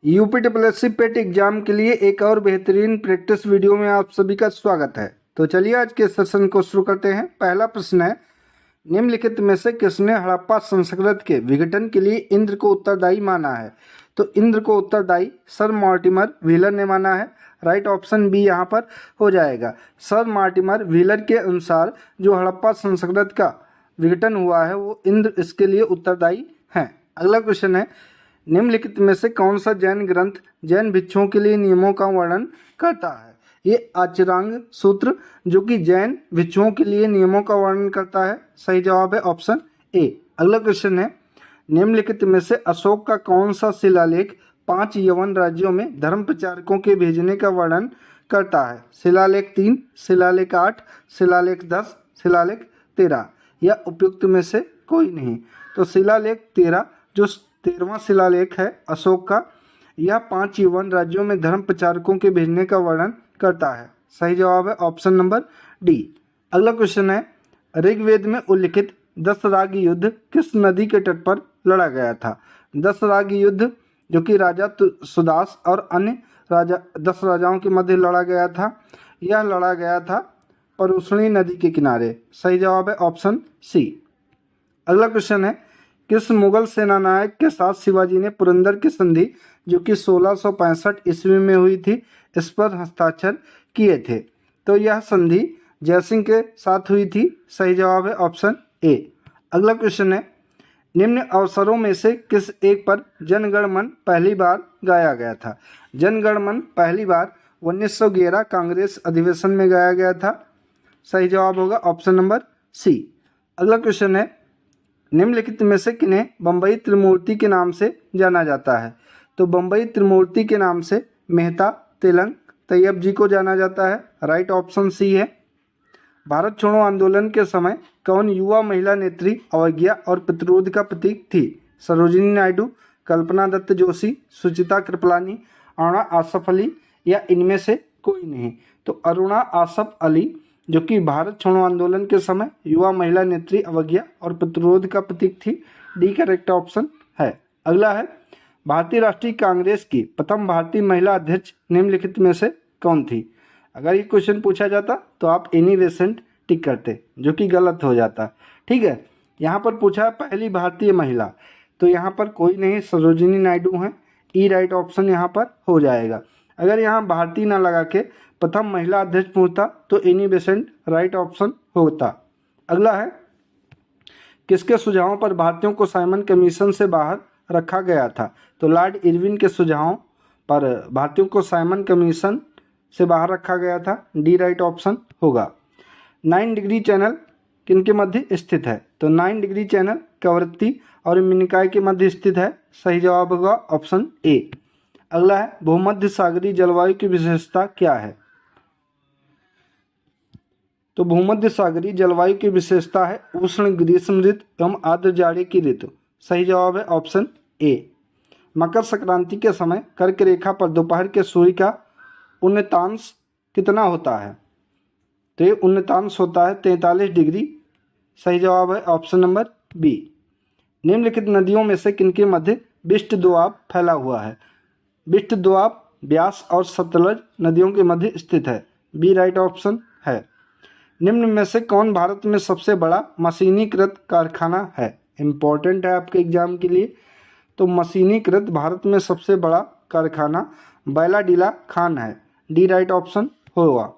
यूपीटीपीएससी पेट exam के लिए एक और बेहतरीन प्रैक्टिस वीडियो में आप सभी का स्वागत है। तो चलिए आज के सेशन को शुरू करते हैं। पहला प्रश्न है, निम्नलिखित में से किसने हड़प्पा संस्कृति के विघटन के लिए इंद्र को उत्तरदायी माना है? तो इंद्र को उत्तरदायी सर मॉर्टिमर व्हीलर ने माना है। राइट ऑप्शन बी यहाँ पर हो जाएगा। सर मॉर्टिमर व्हीलर के अनुसार जो हड़प्पा संस्कृति का विघटन हुआ है वो इंद्र इसके लिए उत्तरदायी हैं। अगला क्वेश्चन है, निम्नलिखित में से कौन सा जैन ग्रंथ जैन भिक्षुओं के लिए नियमों का वर्णन करता है? ये आचरांग सूत्र जो कि जैन भिक्षुओं के लिए नियमों का वर्णन करता है। सही जवाब है ऑप्शन ए। अगला क्वेश्चन है, निम्नलिखित में से अशोक का कौन सा शिलालेख 5 यवन राज्यों में धर्म प्रचारकों के भेजने का वर्णन करता है? शिलालेख 3, शिलालेख 8, शिलालेख 10, शिलालेख 13 या उपयुक्त में से कोई नहीं। तो शिलालेख 13 जो 13वां शिलालेख है अशोक का, यह 5 यवन राज्यों में धर्म प्रचारकों के भेजने का वर्णन करता है। सही जवाब है ऑप्शन नंबर डी। अगला क्वेश्चन है, ऋग्वेद में उल्लिखित 10 राग युद्ध किस नदी के तट पर लड़ा गया था? 10 राग युद्ध जो कि राजा सुदास और अन्य 10 राजाओं के मध्य लड़ा गया था, यह लड़ा गया था परुष्णी नदी के किनारे। सही जवाब है ऑप्शन सी। अगला क्वेश्चन है, किस मुगल सेनानायक के साथ शिवाजी ने पुरंदर की संधि जो कि 1665 ईस्वी में हुई थी इस पर हस्ताक्षर किए थे? तो यह संधि जयसिंह के साथ हुई थी। सही जवाब है ऑप्शन ए। अगला क्वेश्चन है, निम्न अवसरों में से किस एक पर जन गण मन पहली बार गाया गया था? जन गण मन पहली बार 1911 कांग्रेस अधिवेशन में गाया गया था। सही जवाब होगा ऑप्शन नंबर सी। अगला क्वेश्चन है, निम्नलिखित में से किन्हें बम्बई त्रिमूर्ति के नाम से जाना जाता है? तो बम्बई त्रिमूर्ति के नाम से मेहता, तेलंग, तैयब जी को जाना जाता है। राइट ऑप्शन सी है। भारत छोड़ो आंदोलन के समय कौन युवा महिला नेत्री अवज्ञा और प्रतिरोध का प्रतीक थी? सरोजिनी नायडू, कल्पना दत्त जोशी, सुचिता कृपलानी, अरुणा आसफ अली या इनमें से कोई नहीं। तो अरुणा आसफ अली जो कि भारत छोड़ो आंदोलन के समय युवा महिला नेत्री अवज्ञा और प्रतिरोध का प्रतीक थी। डी करेक्ट ऑप्शन है। अगला है, भारतीय राष्ट्रीय कांग्रेस की प्रथम भारतीय महिला अध्यक्ष निम्नलिखित में से कौन थी? अगर ये क्वेश्चन पूछा जाता तो आप एनी बेसेंट टिक करते, जो कि गलत हो जाता। ठीक है, यहाँ पर पूछा है पहली भारतीय महिला, तो यहाँ पर कोई नहीं, सरोजिनी नायडू हैं। ई राइट ऑप्शन यहाँ पर हो जाएगा। अगर यहाँ भारतीय ना लगा के प्रथम महिला अध्यक्ष पूछता तो एनी बेसेंट राइट ऑप्शन होता। अगला है, किसके सुझावों पर भारतीयों को साइमन कमीशन से बाहर रखा गया था? तो लॉर्ड इरविन के सुझावों पर भारतीयों को साइमन कमीशन से बाहर रखा गया था। डी राइट ऑप्शन होगा। 9 डिग्री चैनल किनके मध्य स्थित है? तो 9 डिग्री चैनल कवरत्ती और मिनिकॉय के मध्य स्थित है। सही जवाब होगा ऑप्शन ए। अगला है, भूमध्य सागरीय जलवायु की विशेषता क्या है? तो भूमध्य सागरीय जलवायु की विशेषता है उष्ण ग्रीष्म ऋतु एवं आर्द्र जाड़े की ऋतु। सही जवाब है ऑप्शन ए। मकर संक्रांति के समय कर्क रेखा पर दोपहर के सूर्य का उन्नतांश कितना होता है? तो ये उन्नतांश होता है 43 डिग्री। सही जवाब है ऑप्शन नंबर बी। निम्नलिखित नदियों में से किनके मध्य विष्ट दोआब फैला हुआ है? विष्ट दोआब ब्यास और सतलज नदियों के मध्य स्थित है। बी राइट ऑप्शन है। निम्न में से कौन भारत में सबसे बड़ा मशीनीकृत कारखाना है? इम्पोर्टेंट है आपके एग्जाम के लिए। तो मशीनीकृत भारत में सबसे बड़ा कारखाना बैलाडीला खान है। डी राइट ऑप्शन होगा।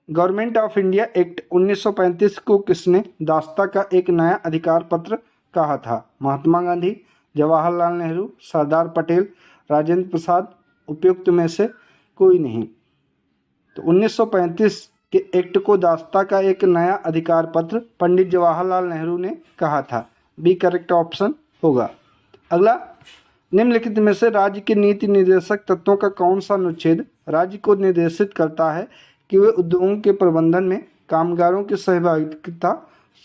गवर्नमेंट ऑफ इंडिया एक्ट 1935 को किसने दास्ता का एक नया अधिकार पत्र कहा था? महात्मा गांधी, जवाहरलाल नेहरू, सरदार पटेल, राजेंद्र प्रसाद, उपयुक्त में से कोई नहीं। तो 1935 के एक्ट को दास्ता का एक नया अधिकार पत्र पंडित जवाहरलाल नेहरू ने कहा था। बी करेक्ट ऑप्शन होगा। अगला, निम्नलिखित में से राज्य के नीति निर्देशक तत्वों का कौन सा अनुच्छेद राज्य को निर्देशित करता है कि वे उद्योगों के प्रबंधन में कामगारों की सहभागिता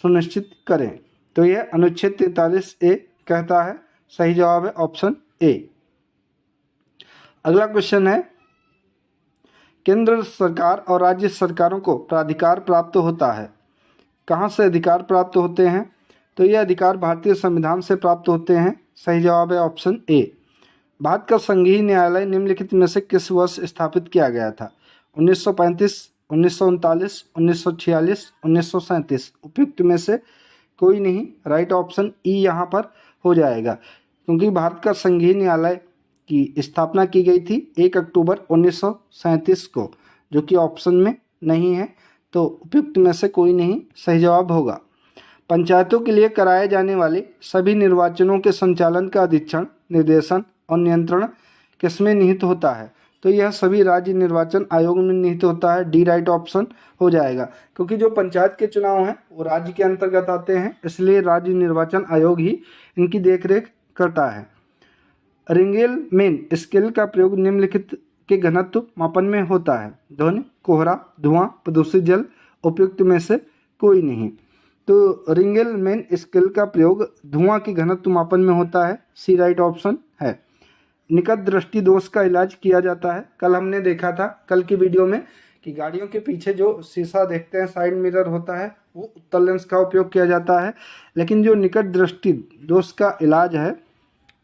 सुनिश्चित करें? तो यह अनुच्छेद 43A कहता है। सही जवाब है ऑप्शन ए। अगला क्वेश्चन है, केंद्र सरकार और राज्य सरकारों को प्राधिकार प्राप्त होता है। कहाँ से अधिकार प्राप्त होते हैं? तो ये अधिकार भारतीय संविधान से प्राप्त होते हैं। सही जवाब है ऑप्शन ए। भारत का संघीय न्यायालय निम्नलिखित में से किस वर्ष स्थापित किया गया था? 1935, 1939, 1946, 1937। उपयुक्त में से कोई नहीं, राइट ऑप्शन ई यहाँ पर हो जाएगा, क्योंकि भारत का संघीय न्यायालय की स्थापना की गई थी 1 अक्टूबर 1937 को, जो कि ऑप्शन में नहीं है, तो उपयुक्त में से कोई नहीं सही जवाब होगा। पंचायतों के लिए कराए जाने वाले सभी निर्वाचनों के संचालन का अधीक्षण, निर्देशन और नियंत्रण किसमें निहित होता है? तो यह सभी राज्य निर्वाचन आयोग में निहित होता है। डी राइट ऑप्शन हो जाएगा, क्योंकि जो पंचायत के चुनाव हैं वो राज्य के अंतर्गत आते हैं, इसलिए राज्य निर्वाचन आयोग ही इनकी देखरेख करता है। रिंगेल मेन स्केल का प्रयोग निम्नलिखित के घनत्व मापन में होता है? ध्वनि, कोहरा, धुआं, प्रदूषित जल। उपयुक्त में से कोई नहीं। तो रिंगेल मेन स्केल का प्रयोग धुआं के घनत्व मापन में होता है। सी राइट ऑप्शन है। निकट दृष्टि दोष का इलाज किया जाता है। कल हमने देखा था, कल की वीडियो में, कि गाड़ियों के पीछे जो शीशा देखते हैं, साइड मिरर होता है, वो उत्तल लेंस का उपयोग किया जाता है। लेकिन जो निकट दृष्टि दोष का इलाज है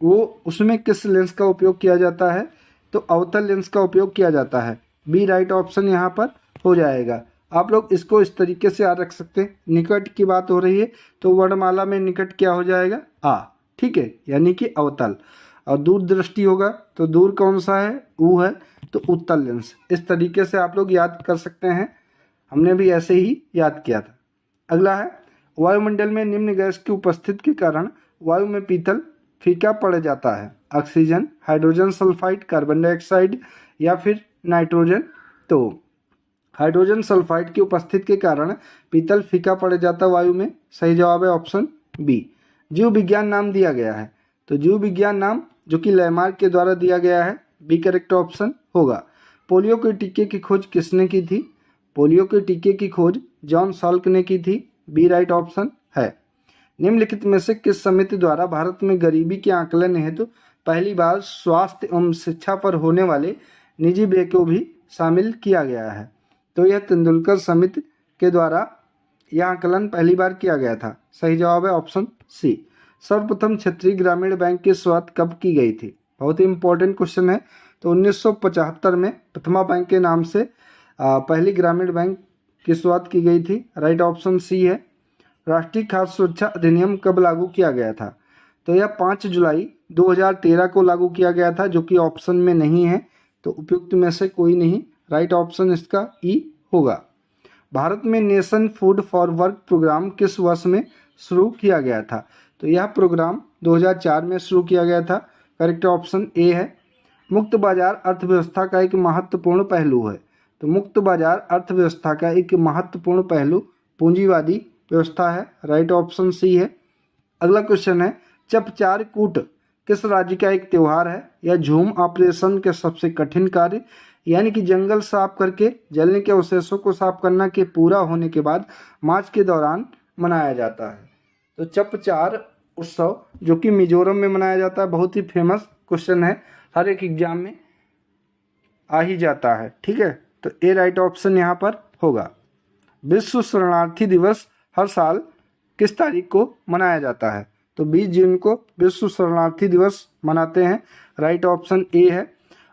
वो उसमें किस लेंस का उपयोग किया जाता है? तो अवतल लेंस का उपयोग किया जाता है। बी राइट ऑप्शन यहाँ पर हो जाएगा। आप लोग इसको इस तरीके से याद रख सकते हैं। निकट की बात हो रही है तो वर्णमाला में निकट क्या हो जाएगा? आ, ठीक है, यानी कि अवतल। और दूर दृष्टि होगा तो दूर कौन सा है? ऊ है, तो उत्तल लेंस। इस तरीके से आप लोग याद कर सकते हैं, हमने भी ऐसे ही याद किया था। अगला है, वायुमंडल में निम्न गैस की उपस्थिति के कारण वायु में पीतल फीका पड़ जाता है? Oxygen, hydrogen sulphide, carbon dioxide या फिर नाइट्रोजन। तो हाइड्रोजन सल्फाइड की उपस्थिति के कारण पीतल फीका पड़ जाता वायु में। सही जवाब है ऑप्शन बी। जीव विज्ञान नाम दिया गया है? तो जीव विज्ञान नाम जो कि लैमार्क के द्वारा दिया गया है। बी करेक्ट ऑप्शन होगा। पोलियो के टीके की खोज किसने की थी? पोलियो के टीके की खोज जॉन साल्क ने की थी। बी राइट ऑप्शन है। निम्नलिखित में से किस समिति द्वारा भारत में गरीबी के आकलन हेतु पहली बार स्वास्थ्य एवं शिक्षा पर होने वाले निजी व्यय को भी शामिल किया गया है? तो यह तेंदुलकर समिति के द्वारा यह आकलन पहली बार किया गया था। सही जवाब है ऑप्शन सी। सर्वप्रथम क्षेत्रीय ग्रामीण बैंक की शुरुआत कब की गई थी? बहुत ही इंपॉर्टेंट क्वेश्चन है। तो 1975 में प्रथमा बैंक के नाम से पहली ग्रामीण बैंक की शुरुआत की गई थी। राइट ऑप्शन सी है। राष्ट्रीय खाद्य सुरक्षा अधिनियम कब लागू किया गया था? तो यह 5 जुलाई 2013 को लागू किया गया था, जो कि ऑप्शन में नहीं है, तो उपयुक्त में से कोई नहीं। राइट ऑप्शन इसका ई होगा। भारत में nation food for work programme किस वर्ष में शुरू किया गया था? तो यह प्रोग्राम 2004 में शुरू किया गया था। करेक्ट ऑप्शन ए है। मुक्त बाजार अर्थव्यवस्था का एक महत्वपूर्ण पहलू है? तो मुक्त बाजार अर्थव्यवस्था का एक महत्वपूर्ण पहलू पूंजीवादी व्यवस्था है। राइट ऑप्शन सी है। अगला क्वेश्चन है, चपचार कूट किस राज्य का एक त्यौहार है? यह झूम ऑपरेशन के सबसे कठिन कार्य, यानी कि जंगल साफ करके जलने के अवशेषों को साफ करना के पूरा होने के बाद मार्च के दौरान मनाया जाता है। तो चपचार उत्सव जो कि मिजोरम में मनाया जाता है। बहुत ही फेमस क्वेश्चन है, हर एक एग्जाम में आ ही जाता है। ठीक है, तो ए राइट ऑप्शन यहाँ पर होगा। विश्व शरणार्थी दिवस हर साल किस तारीख को मनाया जाता है? तो 20 जून को विश्व शरणार्थी दिवस मनाते हैं। राइट ऑप्शन ए है।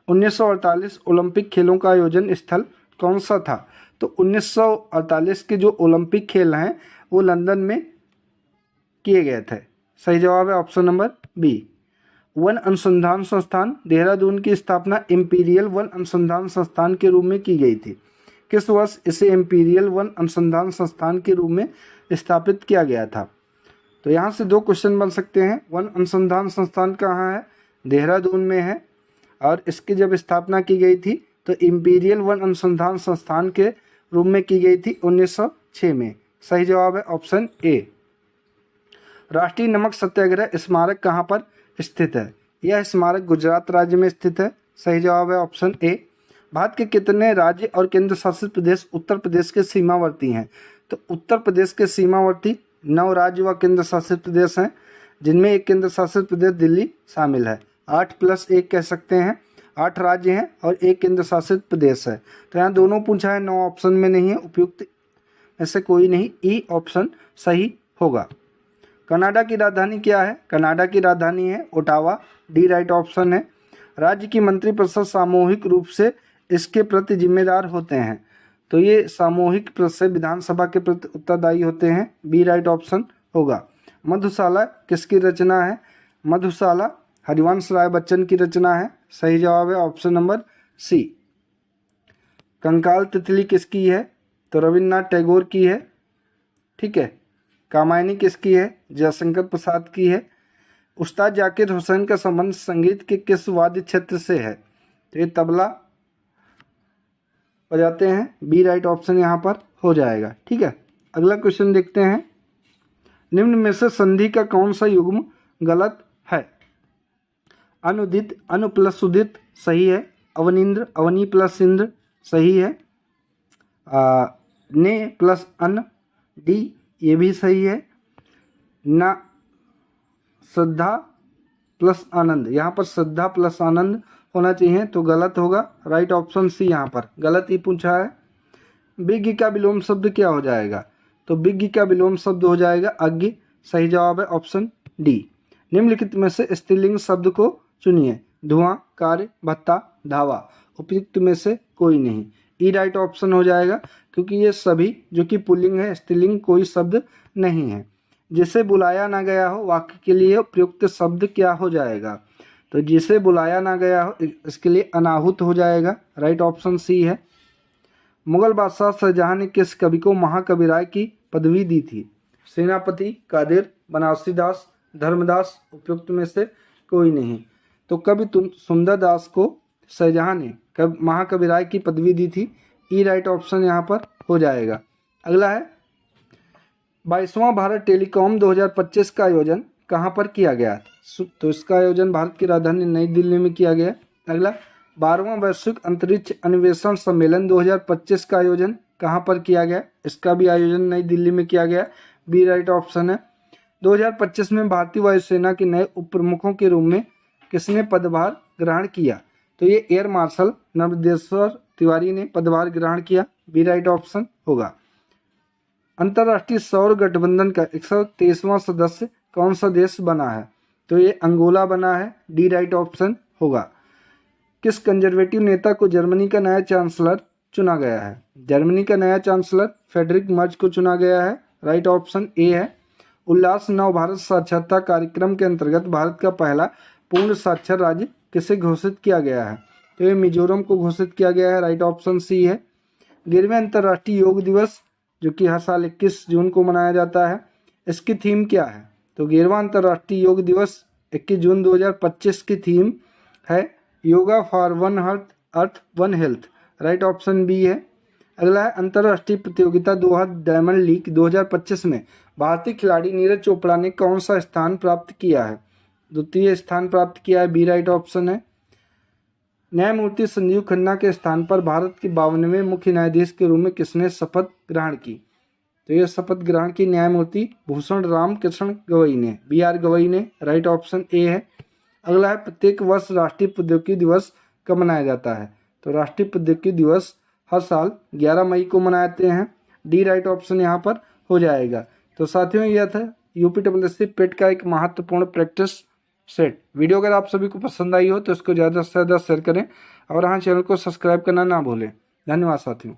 1948 ओलंपिक खेलों का आयोजन स्थल कौन सा था? तो 1948 के जो ओलंपिक खेल हैं वो लंदन में किए गए थे। सही जवाब है ऑप्शन नंबर बी। वन अनुसंधान संस्थान देहरादून की स्थापना इंपीरियल वन अनुसंधान संस्थान के रूप में की गई थी। किस वर्ष इसे इंपीरियल वन अनुसंधान संस्थान के रूप में स्थापित किया गया था? तो यहाँ से 2 क्वेश्चन बन सकते हैं। वन अनुसंधान संस्थान कहाँ है? देहरादून में है। और इसकी जब स्थापना की गई थी तो इंपीरियल वन अनुसंधान संस्थान के रूप में की गई थी 1906 में। सही जवाब है ऑप्शन ए। राष्ट्रीय नमक सत्याग्रह स्मारक कहाँ पर स्थित है? यह स्मारक गुजरात राज्य में स्थित है। सही जवाब है ऑप्शन ए। भारत के कितने राज्य और केंद्र शासित प्रदेश उत्तर प्रदेश के सीमावर्ती हैं? तो उत्तर प्रदेश के सीमावर्ती 9 राज्य व केंद्र शासित प्रदेश हैं, जिनमें एक केंद्र शासित प्रदेश दिल्ली शामिल है। 8+1 कह सकते हैं। 8 राज्य हैं और एक केंद्र शासित प्रदेश है। तो यहाँ दोनों पूछा है, 9 ऑप्शन में नहीं है, उपयुक्त ऐसे कोई नहीं। ई ऑप्शन सही होगा। कनाडा की राजधानी क्या है? कनाडा की राजधानी है ओटावा। डी राइट ऑप्शन है। राज्य की मंत्रिपरिषद सामूहिक रूप से इसके प्रति जिम्मेदार होते हैं। तो ये सामूहिक रूप से विधानसभा के प्रति उत्तरदायी होते हैं। बी राइट ऑप्शन होगा। मधुशाला किसकी रचना है? मधुशाला हरिवंश राय बच्चन की रचना है। सही जवाब है ऑप्शन नंबर सी। कंकाल तितली किसकी है? तो रविन्द्रनाथ टैगोर की है। ठीक है। कामायनी किसकी है? जयशंकर प्रसाद की है। उस्ताद जाकिर हुसैन का संबंध संगीत के किस वाद्य क्षेत्र से है? तो ये तबला बजाते हैं। बी राइट ऑप्शन यहाँ पर हो जाएगा। ठीक है। अगला क्वेश्चन देखते हैं। निम्न में से संधि का कौन सा युग्म गलत है? अनुदित अनु प्लस उदित सही है। अवनिंद्र अवनी प्लस इंद्र सही है। ने प्लस अन डी ये भी सही है। ना श्रद्धा प्लस आनंद, यहाँ पर श्रद्धा प्लस आनंद होना चाहिए तो गलत होगा। राइट ऑप्शन सी यहाँ पर गलत ही पूछा है। बिग का विलोम शब्द क्या हो जाएगा? तो बिग का विलोम शब्द हो जाएगा अज्ञ। सही जवाब है ऑप्शन डी। निम्नलिखित में से स्त्रीलिंग शब्द को चुनिए। धुआं, कार्य, भत्ता, धावा। उपयुक्त में से कोई नहीं। ई राइट ऑप्शन हो जाएगा क्योंकि ये सभी जो कि पुल्लिंग है, स्त्रीलिंग कोई शब्द नहीं है। जिसे बुलाया ना गया हो वाक्य के लिए उपयुक्त शब्द क्या हो जाएगा? तो जिसे बुलाया ना गया हो इसके लिए अनाहुत हो जाएगा। राइट ऑप्शन सी है। मुगल बादशाह शाहजहां ने किस कवि को महाकवि राय की पदवी दी थी? सेनापति, कादिर, बनारसी दास, धर्मदास। उपयुक्त में से कोई नहीं। तो कवि सुंदर दास को शाहजहां ने महाकवि राय की पदवी दी थी। ई राइट ऑप्शन यहाँ पर हो जाएगा। अगला है 22वां भारत टेलीकॉम 2025 का आयोजन कहाँ पर किया गया? तो इसका आयोजन भारत की राजधानी नई दिल्ली में किया गया। अगला 12वां वैश्विक अंतरिक्ष अन्वेषण सम्मेलन 2025 का आयोजन कहाँ पर किया गया? इसका भी आयोजन नई दिल्ली में किया गया। बी राइट ऑप्शन है। 2025 में भारतीय वायुसेना के नए उप प्रमुखों के रूप में किसने पदभार ग्रहण किया? तो ये एयर मार्शल नवदेश्वर तिवारी ने पदभार ग्रहण किया। बी राइट ऑप्शन होगा। अंतर्राष्ट्रीय सौर गठबंधन का 123वां सदस्य कौन सा देश बना है? तो ये अंगोला बना है। डी राइट ऑप्शन होगा। किस कंजर्वेटिव नेता को जर्मनी का नया चांसलर चुना गया है? जर्मनी का नया चांसलर फ्रेडरिक मर्ज को चुना गया है। राइट ऑप्शन ए है। उल्लास नव भारत साक्षरता कार्यक्रम के अंतर्गत भारत का पहला पूर्ण साक्षर राज्य किसे घोषित किया गया है? तो ये मिजोरम को घोषित किया गया है। राइट ऑप्शन सी है। 11वें अंतर्राष्ट्रीय योग दिवस जो कि हर साल 21 जून को मनाया जाता है, इसकी थीम क्या है? तो 11वां अंतर्राष्ट्रीय योग दिवस 21 जून 2025 की थीम है yoga for one earth one health. Right option B है। अगला है अंतर्राष्ट्रीय प्रतियोगिता दोहा डायमंड लीग 2025 में भारतीय खिलाड़ी नीरज चोपड़ा ने कौन सा स्थान प्राप्त किया है? द्वितीय स्थान प्राप्त किया है। बी राइट ऑप्शन है। न्यायमूर्ति संजीव खन्ना के स्थान पर भारत के 52वें मुख्य न्यायाधीश के रूप में किसने शपथ ग्रहण की? तो यह शपथ ग्रहण की न्यायमूर्ति भूषण राम कृष्ण गवई ने, बी आर गवई ने। राइट ऑप्शन ए है। अगला है प्रत्येक वर्ष राष्ट्रीय प्रौद्योगिकी दिवस कब मनाया जाता है? तो राष्ट्रीय प्रौद्योगिकी दिवस हर साल 11 मई को मनाते हैं। डी राइट ऑप्शन यहाँ पर हो जाएगा। तो साथियों यह था यूपीएससी पेट का एक महत्वपूर्ण प्रैक्टिस सेट। वीडियो अगर आप सभी को पसंद आई हो तो इसको ज़्यादा से ज़्यादा शेयर करें और हाँ चैनल को सब्सक्राइब करना ना भूलें। धन्यवाद साथियों।